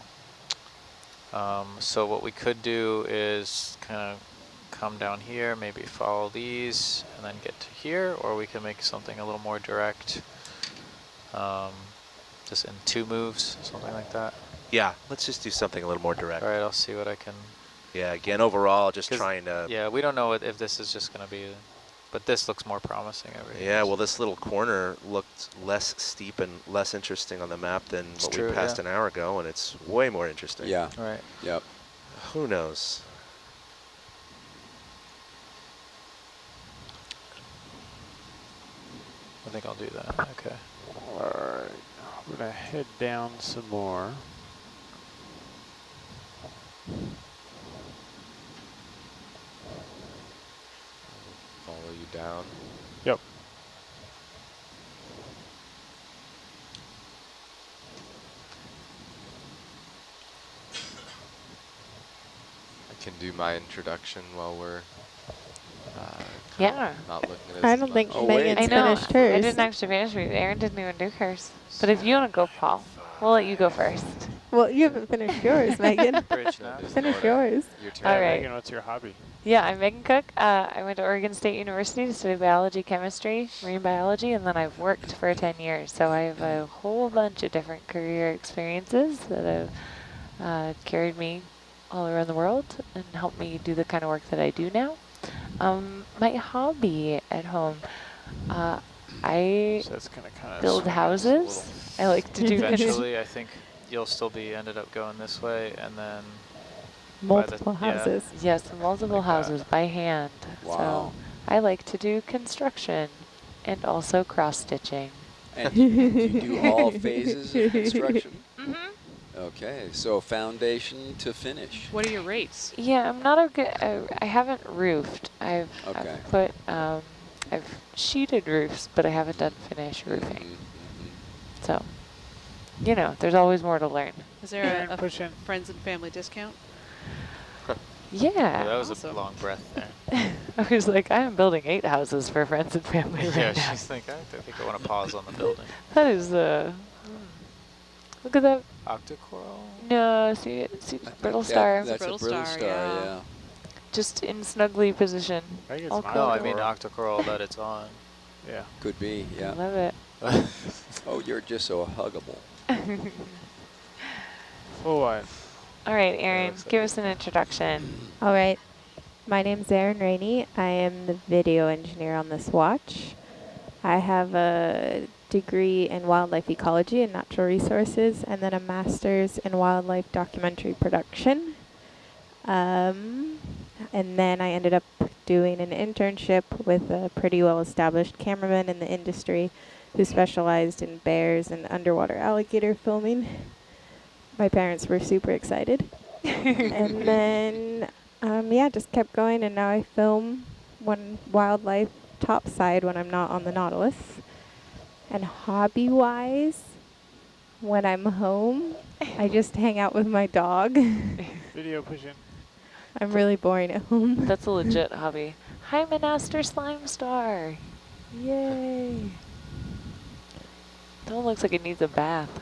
So what we could do is kind of come down here, maybe follow these, and then get to here, or we can make something a little more direct, just in 2 moves, something like that. Yeah, let's just do something a little more direct. All right, I'll see what I can. Yeah, again, overall, just 'Cause, trying to... Yeah, we don't know if this is just going to be, but this looks more promising over here. Yeah, well, this little corner looked less steep and less interesting on the map than It's what true, we passed yeah. an hour ago, and it's way more interesting. Yeah. All right. Yep. Who knows? I think I'll do that. Okay. Alright, I'm gonna head down some more. Follow you down. Yep. I can do my introduction while we're Yeah. not looking at I as don't much. think Oh, wait. Megan's I know. finished hers. I didn't actually finish. Aaron didn't even do hers. But if you want to go, Paul, we'll let you go first. Well, you haven't finished yours, Megan. Bridge No, now. there's Finish no order. yours. Your turn. All right. Megan, what's your hobby? Yeah, I'm Megan Cook. I went to Oregon State University to study biology, chemistry, marine biology, and then I've worked for 10 years. So I have a whole bunch of different career experiences that have carried me all around the world and helped me do the kind of work that I do now. My hobby at home, I So that's gonna kind of build houses. I like to do Eventually, I think you'll still be ended up going this way, and then Multiple yeah. houses. yes, multiple Like that. houses by hand. Wow. So I like to do construction and also cross stitching. And you do all phases of construction? Mm-hmm. Okay, so foundation to finish. What are your rates? Yeah, I'm not a good. I haven't roofed. I've Okay. put I've sheeted roofs, but I haven't done finish roofing. Mhm, So, you know, there's always more to learn. Is there Aaron, a push in. friends and family discount? yeah, Yeah. that was Awesome. a long breath there. I was like, I am building 8 houses for friends and family right Yeah, now. she's thinking, I think I want to pause on the building. That is look at that. Octocoral? No, see I think brittle star. That's a Brittle brittle star, star, yeah. yeah. Just in snugly position. I think it's All my No, I cool. mean Octocoral. octocoral that it's on. Yeah. Could be, yeah. Love it. Oh, you're just so huggable. Full wide. All right, Aaron, looks like give it. us an introduction. All right. My name's Erin Rainey. I am the video engineer on this watch. I have a degree in wildlife ecology and natural resources, and then a master's in wildlife documentary production. And then I ended up doing an internship with a pretty well-established cameraman in the industry who specialized in bears and underwater alligator filming. My parents were super excited. And then, yeah, just kept going, and now I film when wildlife topside when I'm not on the Nautilus. And hobby-wise, when I'm home, I just hang out with my dog. Video push in. I'm really boring at home. That's a legit hobby. Hi, Monaster Slime Star. Yay. That one looks like it needs a bath.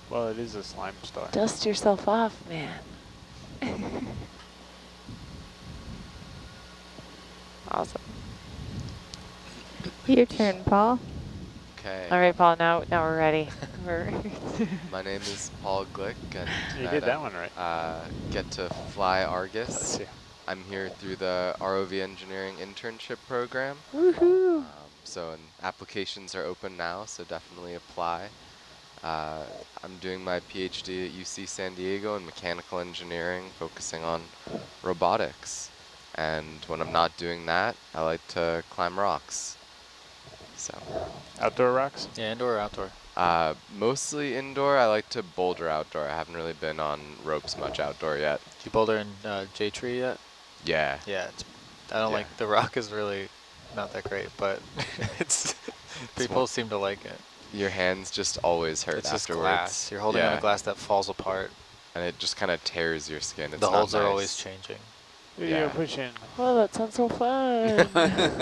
Well, it is a slime star. Dust yourself off, man. Awesome. Your turn, Paul. Okay. All right, Paul, now we're ready. My name is Paul Glick, and You tonight did that I, one right. get to fly Let's Argus. see. I'm here through the ROV Engineering Internship Program. Woohoo. So applications are open now, so definitely apply. I'm doing my PhD at UC San Diego in mechanical engineering, focusing on robotics. And when I'm not doing that, I like to climb rocks. So Outdoor rocks? Yeah, indoor or outdoor? mostly indoor. I like to boulder outdoor. I haven't really been on ropes much outdoor yet. Did you boulder in J-Tree yet? Yeah. Yeah, I don't Yeah. like, the rock is really not that great, but it's People seem to like it. Your hands just always hurt It's just afterwards. glass. You're holding on a glass that falls apart. And it just kind of tears your skin. It's The not holes are nice. always changing. Yeah, push in. Oh, that sounds so fun.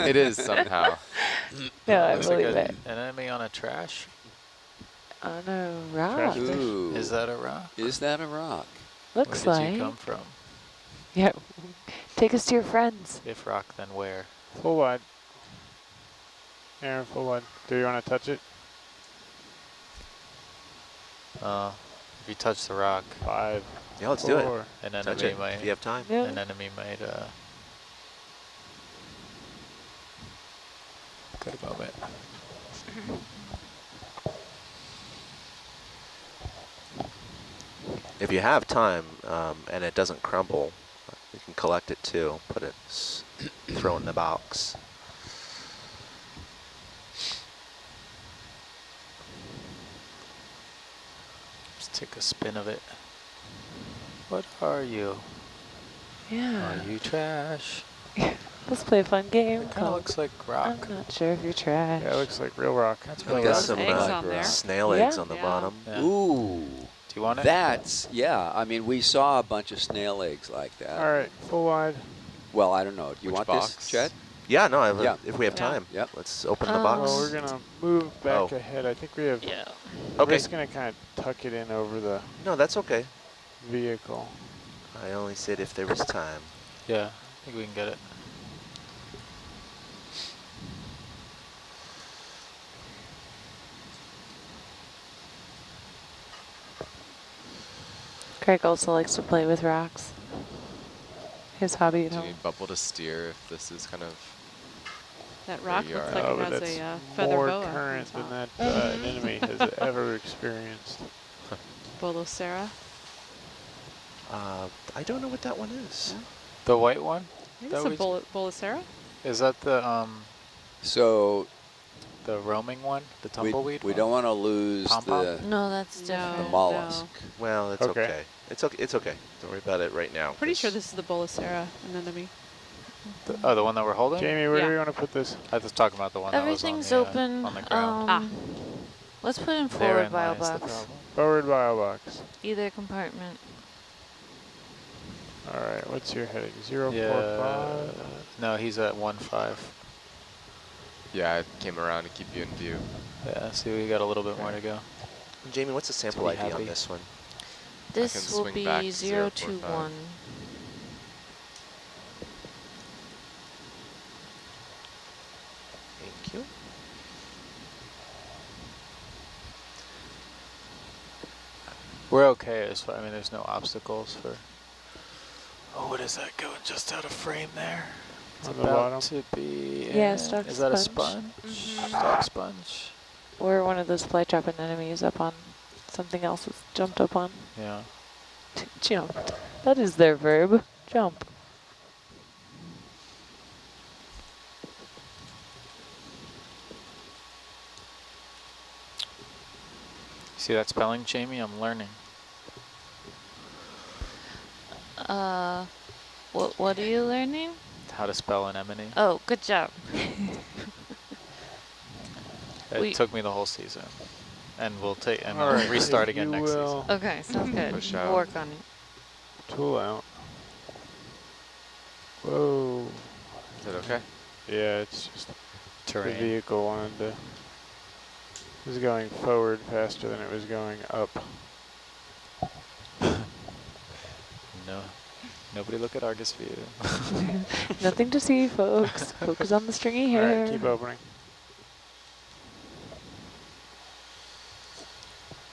It is somehow. No, I Looks like believe it. an enemy on a trash. On a rock. Ooh. Is that a rock? Is that a rock? Looks Where did like. you come from? Yeah. Take us to your friends. If rock, then where? Full wide. Aaron, full wide. Do you want to touch it? If you touch the rock, 5. Yeah, let's do it. 4. an Touch enemy it might. if you have time. Yeah. An enemy might. Good moment. If you have time and it doesn't crumble, you can collect it too. Put it, throw it in the box. Just take a spin of it. What are you? Yeah. Are you trash? Let's play a fun game. It kind of called looks like rock. I'm not sure if you're trash. Yeah, it looks like real rock. That's Got really rock. some eggs on there. snail Yeah. eggs on the Yeah. bottom. Yeah. Ooh. Do you want it? That's, yeah, I mean, we saw a bunch of snail eggs like that. All right, full wide. Well, I don't know. Do you Which want box? this, Chet? Yeah, no, Yeah. if we have Yeah. time. Yep. Let's open the Um, box. Well, we're going to move back Oh. ahead. I think we have, Yeah. we're Okay. just going to kind of tuck it in over the No, that's okay. vehicle. I only said if there was time. Yeah, I think we can get it. Craig also likes to play with rocks. His hobby at Do you home. need bubble to steer if this is kind of... That rock you looks are. like Oh, it but has that's a feather more boa on the current than top. that an enemy has ever experienced. Bolocera. I don't know what that one is. Yeah. The white one? I think That it's a was- Bolocera. Is that the So roaming one? The we, tumbleweed we one? don't want to lose Pom-pom? the, No, that's different. the mollusk. Well, it's Okay. okay. It's okay. It's okay. Don't worry about it right now. Pretty sure this is the Bolocera anemone. The one that we're holding? Jamie, where do Yeah. you want to put this? I was talking about the one Everything's that was open. on the ground. Let's put in Therein forward bio lies the box. problem. Forward bio box. Either compartment. All right, what's your heading? 045? Yeah. No, he's at 1.5. Yeah, I came around to keep you in view. Yeah, see, we got a little bit more to go. Jamie, what's the sample be ID on happy. this one? This can will swing be back to 021. Thank you. We're okay as far, I mean, there's no obstacles for... Oh, what is that going just out of frame there? It's On the about bottom? to be... Yeah, in- stock Is that a sponge. sponge? Stock sponge? Or one of those fly trapping enemies up on something else that's jumped up on. Yeah. Jumped. That is their verb. Jump. See that spelling, Jamie? I'm learning. What are you learning? How to spell anemone. Oh, good job. It we- took me the whole season. And we'll take and All we'll right, restart if again you next will season. Okay, sounds good. Push We'll out. work on it. Tool out. Whoa. Is that okay? Yeah, it's just the Terrain. vehicle wanted to... It was going forward faster than it was going up. No. Nobody look at Argus view. Nothing to see, folks. Focus on the stringy All hair. right, keep opening.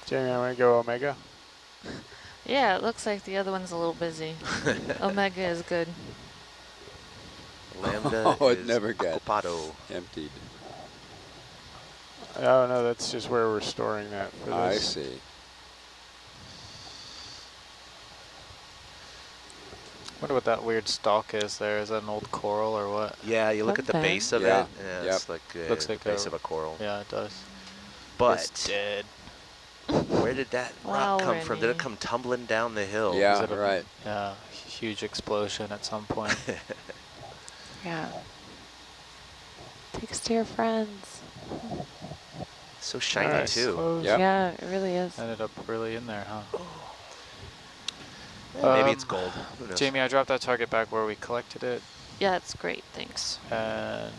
Jamie, I want to go Omega. Yeah, it looks like the other one's a little busy. Omega is good. Lambda Oh, it is never got ocupado. emptied. Oh, no, that's just where we're storing that for I this. see. Wonder what that weird stalk is there. Is that an old coral or what? Yeah, you look at the Okay. base of Yeah, it. Yeah, yep. it's like Looks the like base a- of a coral. Yeah, it does. But It's dead. where did that Wow, rock come from? Did it Rennie. come tumbling down the hill? Yeah, it a- right. Yeah, huge explosion at some point. Yeah. Take us to your friends. So shiny Alright, too. close. Yep. Yeah, it really is. Ended up really in there, huh? Maybe it's gold. Who knows? Jamie, I dropped that target back where we collected it, Yeah, it's great, thanks. and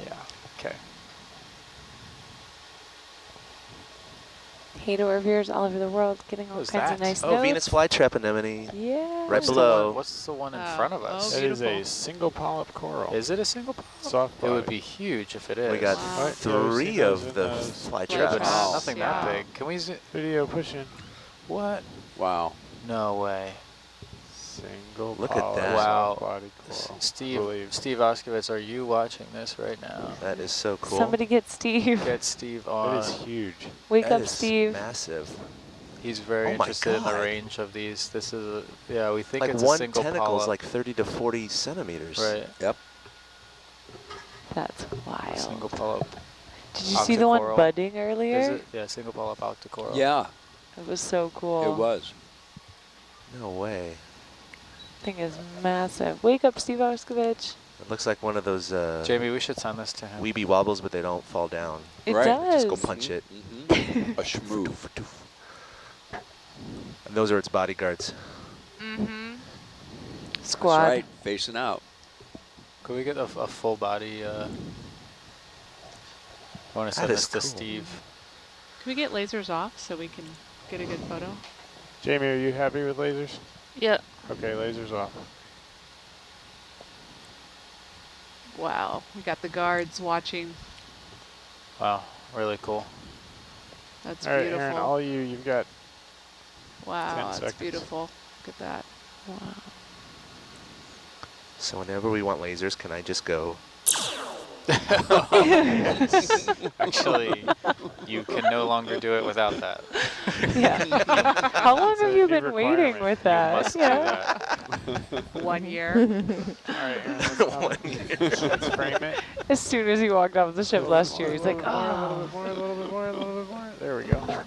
yeah, okay. Hater viewers all over the world getting all What was kinds that? of nice Oh, notes. Venus flytrap anemone. Yeah. Right below. What's the one in Oh, front of us? oh, That is a beautiful. single polyp coral. Is it a single polyp? Soft It would body. be huge if it is. We got Wow. Right, yeah, we've 3 seen those of in the those flytraps. Wow. Nothing Yeah. that big. Can we Video pushing. what? Wow. No way. Single Look at polyp that. Wow. soft body coral. Steve Oskovitz, are you watching this right now? That is so cool. Somebody get Steve. Get Steve That on. is huge. Wake That up, is Steve. massive. He's very Oh my interested in the God. range of these. This is, yeah, we think Like it's one a single tentacle is polyp. like 30 to 40 centimeters. Right, Yep. That's wild. single polyp. Did you see the one octocoral. budding Is earlier? it? Yeah, single polyp octocoral. Yeah, It was so cool. it was. No way. Thing is massive. Wake up, Steve Oskovich. It looks like one of those Jamie, we should send this to him. weeby wobbles, but they don't fall down. It Right. does. Just go punch it. Mm-hmm. A shmoo. And those are its bodyguards. Mm-hmm. That's Squad. right, facing out. Could we get a full body? I want to send That this is to cool. Steve. Can we get lasers off so we can get a good photo? Jamie, are you happy with lasers? Yeah. Okay, lasers off. Wow, we got the guards watching. Wow, really cool. That's All right, beautiful. Aaron, all you've got Wow, 10 that's seconds. beautiful. Look at that. Wow. So whenever we want lasers, can I just go? Actually, you can no longer do it without that. Yeah. How long It's a have you new been waiting requirement. with You that? must do that. 1 year. All right, Aaron, let's frame it. As soon as he walked off the ship last year, he's like, A little oh. bit more, a little bit more, a little bit more. There we go.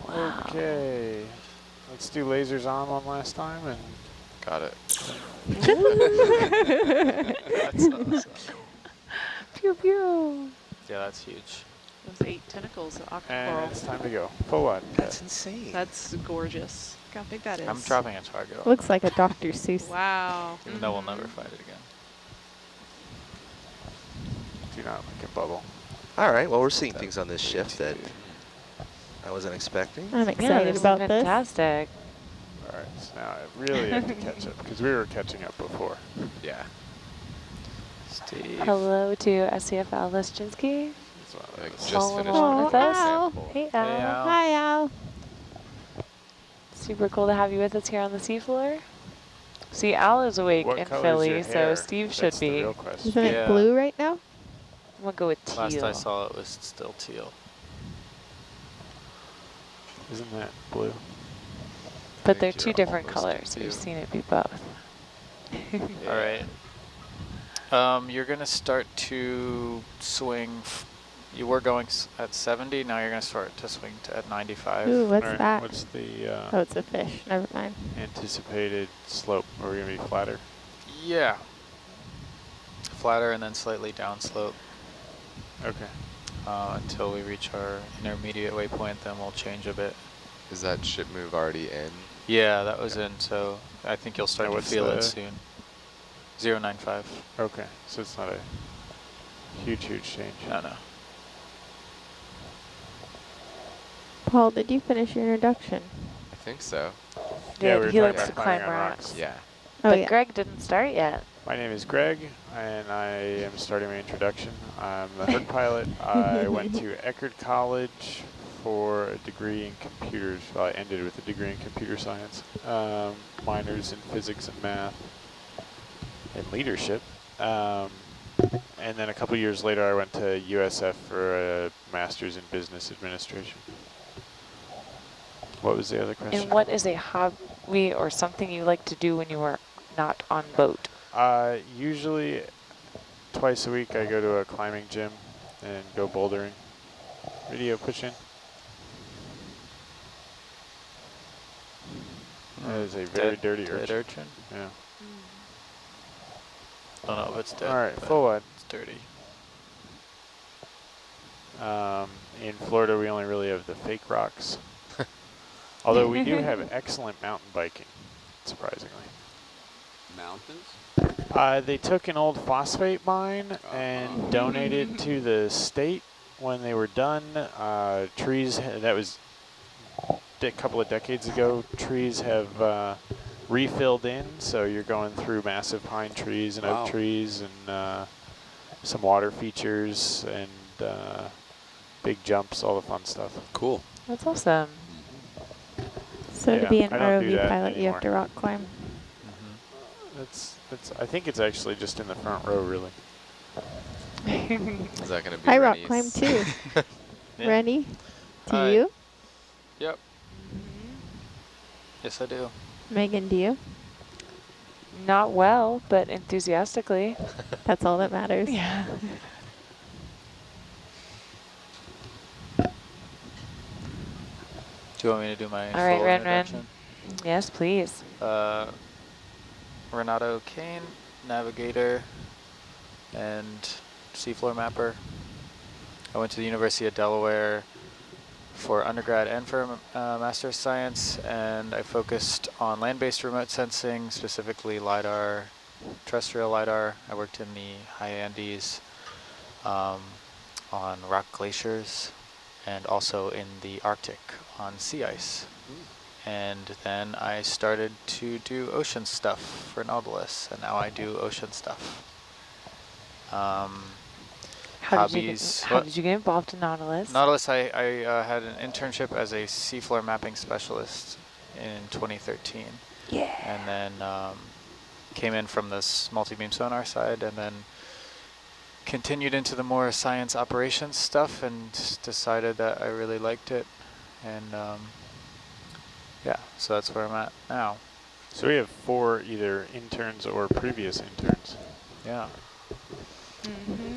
Wow. Okay. Let's do lasers on one last time. And Got it. That's awesome. Pew pew. Yeah, that's huge. Those 8 tentacles of and octocoral. it's time to go. Full wide. That's insane. That's gorgeous. Look how big that is. I'm dropping a target on Looks like a Dr. Seuss. Wow. it. No, we'll never fight it again. Do not make a bubble. All right, well, we're seeing things on this shift that I wasn't expecting. I'm Yeah, excited this is about this. fantastic. All right, so now I really have to catch up because we were catching up before. Yeah. Steve. Hello to SCFL Lischinski. That's what I Like, was- just Following finished along Oh, with us. Al. Hey, Hey, Al. Al. Hi, Al. Super cool to have you with us here on the seafloor. See, Al is awake What in color is Philly, your so hair? Steve That's should the be. real question. Isn't Yeah. it blue right now? I'm gonna go with teal. Last I saw it was still teal. Isn't that blue? But they're think two you're different almost colors. teal. We've seen it be both. All right. You're going to start to swing. You were going at 70. Now you're going to start to swing at 95. Ooh, what's All right, that? What's the Oh, it's a fish. Never mind. anticipated slope? Are we going to be flatter? Yeah. Flatter and then slightly downslope Okay. until we reach our intermediate waypoint. Then we'll change a bit. Is that ship move already in? Yeah, that was in. So I think you'll start Now to what's feel the- it soon. 095. Okay, so it's not a huge change. No, no. Paul, did you finish your introduction? I think so. Yeah, we were he talking likes about to climbing climb on rocks. rocks. Yeah. Oh, But yeah. Greg didn't start yet. My name is Greg, and I am starting my introduction. I'm a Herc pilot. I went to Eckerd College for a degree in computers. Well, I ended with a degree in computer science. Minors in physics and math and leadership. And then a couple years later, I went to USF for a master's in business administration. What was the other question? And what is a hobby or something you like to do when you are not on boat? Usually twice a week I go to a climbing gym and go bouldering. Video push in. That is a very dirty dead urchin. urchin. Yeah. Don't know if it's dead. All right, but full wide. It's dirty. In Florida, we only really have the fake rocks. Although we do have excellent mountain biking, surprisingly. Mountains? They took an old phosphate mine and donated to the state when they were done. Trees, that was a couple of decades ago, trees have refilled in, so you're going through massive pine trees and oak trees and some water features and big jumps, all the fun stuff. Cool. That's awesome. So Yeah, to be an I don't do ROV that pilot, you have to anymore. rock climb. I think it's actually just in the front row, really. Is that going to be I rock Rennie's? climb too. Yeah. Rennie, do Hi. you? Yep. Yes, I do. Megan, do you? Not well, but enthusiastically. That's all that matters. Yeah. Do you want me to do my All right, full Ren. introduction? Yes, please. Renato Kane, navigator and seafloor mapper. I went to the University of Delaware for undergrad and for master's science, and I focused on land-based remote sensing, specifically LiDAR, terrestrial LiDAR. I worked in the high Andes on rock glaciers and also in the Arctic on sea ice. And then I started to do ocean stuff for Nautilus, and now I do ocean stuff. How did you get involved in Nautilus? Nautilus, I had an internship as a seafloor mapping specialist in 2013. Yeah. And then came in from this multi-beam sonar side, and then continued into the more science operations stuff, and decided that I really liked it. And yeah, so that's where I'm at now. So we have 4 either interns or previous interns. Yeah.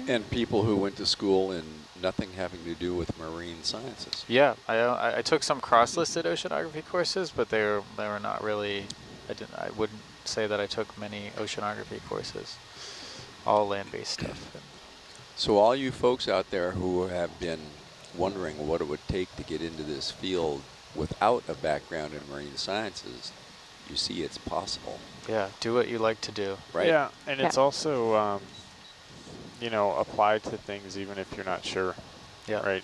And people who went to school in nothing having to do with marine sciences. Yeah, I took some cross-listed oceanography courses, but they were not really. I wouldn't say that I took many oceanography courses. All land-based stuff. So all you folks out there who have been wondering what it would take to get into this field without a background in marine sciences, you see it's possible. Yeah, do what you like to do. Right? Yeah, and it's also, you know, applied to things even if you're not sure. Yeah. Right.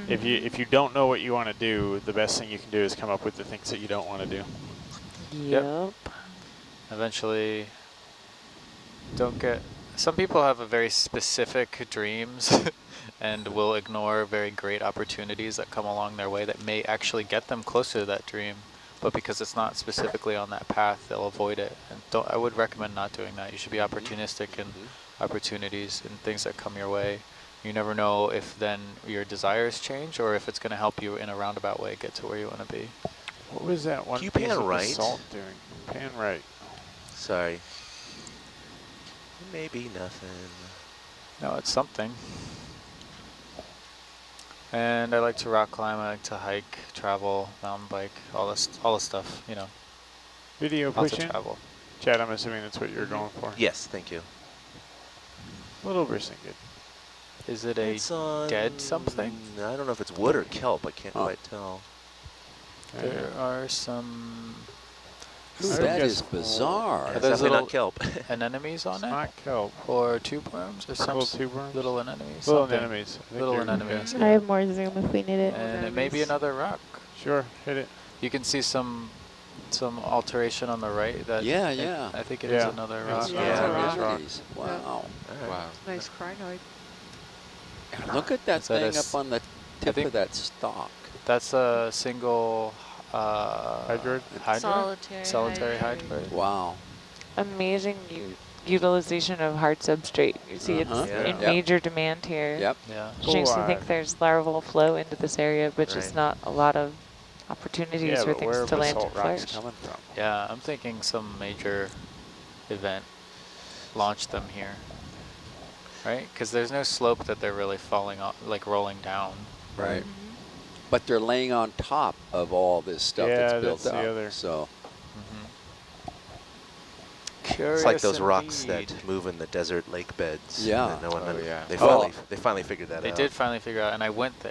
If you don't know what you want to do, the best thing you can do is come up with the things that you don't want to do. Yep. Eventually, some people have a very specific dreams and will ignore very great opportunities that come along their way that may actually get them closer to that dream, but because it's not specifically on that path, they'll avoid it. And I would recommend not doing that. You should be opportunistic in opportunities and things that come your way. You never know if then your desires change or if it's going to help you in a roundabout way get to where you want to be. What was that one Can you piece pan of right? assault doing? Pan right. Sorry. Maybe nothing. No, it's something. And I like to rock climb, I like to hike, travel, mountain bike, all this stuff, you know. Video Lots pushing. of travel. Chad, I'm assuming that's what you're going for. Yes, thank you. Little Bersing good. Is it a It's on dead something? I don't know if it's wood or kelp. I can't Oh. quite tell. There are some Ooh, that is bizarre. Are It's those definitely little not kelp. anemones on It's it? not kelp. Or tube worms? Or some Little tube worms? little anemones? Little something. anemones. I think Little you're- anemones. I have more zoom if we need it. And it may be another rock. Sure, hit it. You can see some alteration on the right. That Yeah, I think, yeah. I think it is Yeah. another Yeah, rock. it's Yeah, it's a rock. Jeez, wow. All right. Wow. Nice crinoid. Look at that Is that thing a up on the tip think- of that stalk. That's a single Hydroid? solitary hydroid. Wow. Amazing utilization of hard substrate. You see it's Yeah. in Yep. major demand here. Yep. Yeah. Which makes me Alive. think there's larval flow into this area, but just Right. not a lot of opportunities Yeah, for but where things are to land and basalt rocks flourish. coming from? Yeah, I'm thinking some major event launched them here. Right? Because there's no slope that they're really falling off, like rolling down. Right. But they're laying on top of all this stuff Yeah, that's built that's the up. other- So It's like those rocks indeed. that move in the desert lake beds. Yeah. that no one Oh, yeah. They Well, finally figured that They out. did finally figure out, and I went there.